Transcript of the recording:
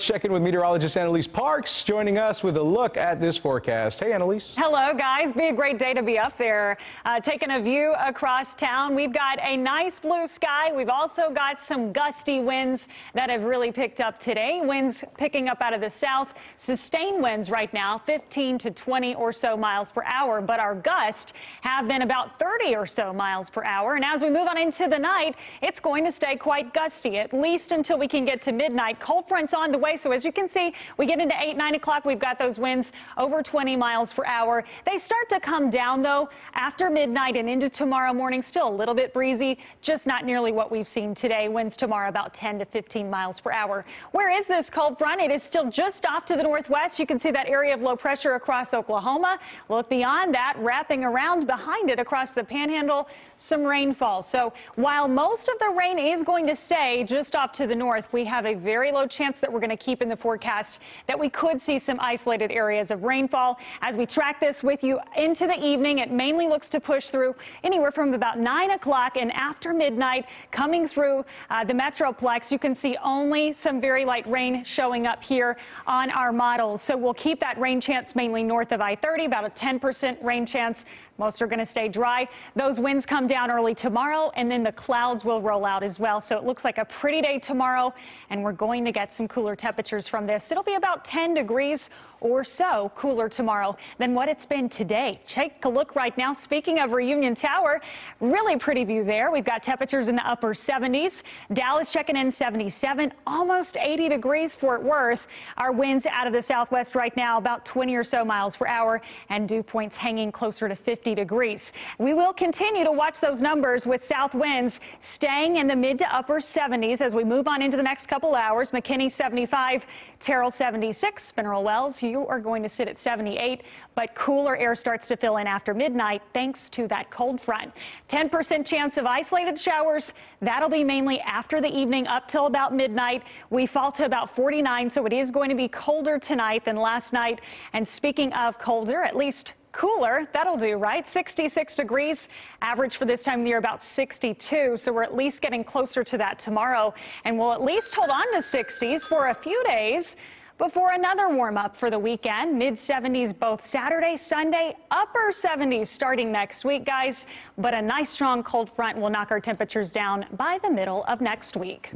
Check in with meteorologist Annalise Parks, joining us with a look at this forecast. Hey, Annalise. Hello, guys. Be a great day to be up there. Taking a view across town, we've got a nice blue sky. We've also got some gusty winds that have really picked up today. Winds picking up out of the south. Sustained winds right now, 15 to 20 or so miles per hour. But our gusts have been about 30 or so miles per hour. And as we move on into the night, it's going to stay quite gusty, at least until we can get to midnight. Cold front's on the way. So as you can see, we get into 8, 9 o'clock. We've got those winds over 20 miles per hour. They start to come down, though, after midnight and into tomorrow morning. Still a little bit breezy, just not nearly what we've seen today. Winds tomorrow about 10 to 15 miles per hour. Where is this cold front? It is still just off to the northwest. You can see that area of low pressure across Oklahoma. Look beyond that, wrapping around behind it across the panhandle, some rainfall. So while most of the rain is going to stay just off to the north, we have a very low chance that we're going to keep in the forecast that we could see some isolated areas of rainfall. As we track this with you into the evening, it mainly looks to push through anywhere from about 9 o'clock and after midnight, coming through the Metroplex. You can see only some very light rain showing up here on our models. So we'll keep that rain chance mainly north of I-30, about a 10% rain chance. Most are going to stay dry. Those winds come down early tomorrow, and then the clouds will roll out as well. So it looks like a pretty day tomorrow, and we're going to get some cooler temperatures from this. It'll be about 10 degrees or so cooler tomorrow than what it's been today. Take a look right now. Speaking of Reunion Tower, really pretty view there. We've got temperatures in the upper 70s. Dallas checking in 77, almost 80 degrees. Fort Worth. Our winds out of the southwest right now about 20 or so miles per hour, and dew points hanging closer to 50 degrees. We will continue to watch those numbers with south winds staying in the mid to upper 70s as we move on into the next couple hours. McKinney 75, Terrell 76, Mineral Wells, you are going to sit at 78, but cooler air starts to fill in after midnight thanks to that cold front. 10% chance of isolated showers. That'll be mainly after the evening up till about midnight. We fall to about 49, so it is going to be colder tonight than last night. And speaking of colder, at least cooler, that'll do, right? 66 degrees, average for this time of year about 62, so we're at least getting closer to that tomorrow, and we'll at least hold on to 60s for a few days before another warm up for the weekend. Mid 70s both Saturday, Sunday, upper 70s starting next week, guys, but a nice strong cold front will knock our temperatures down by the middle of next week.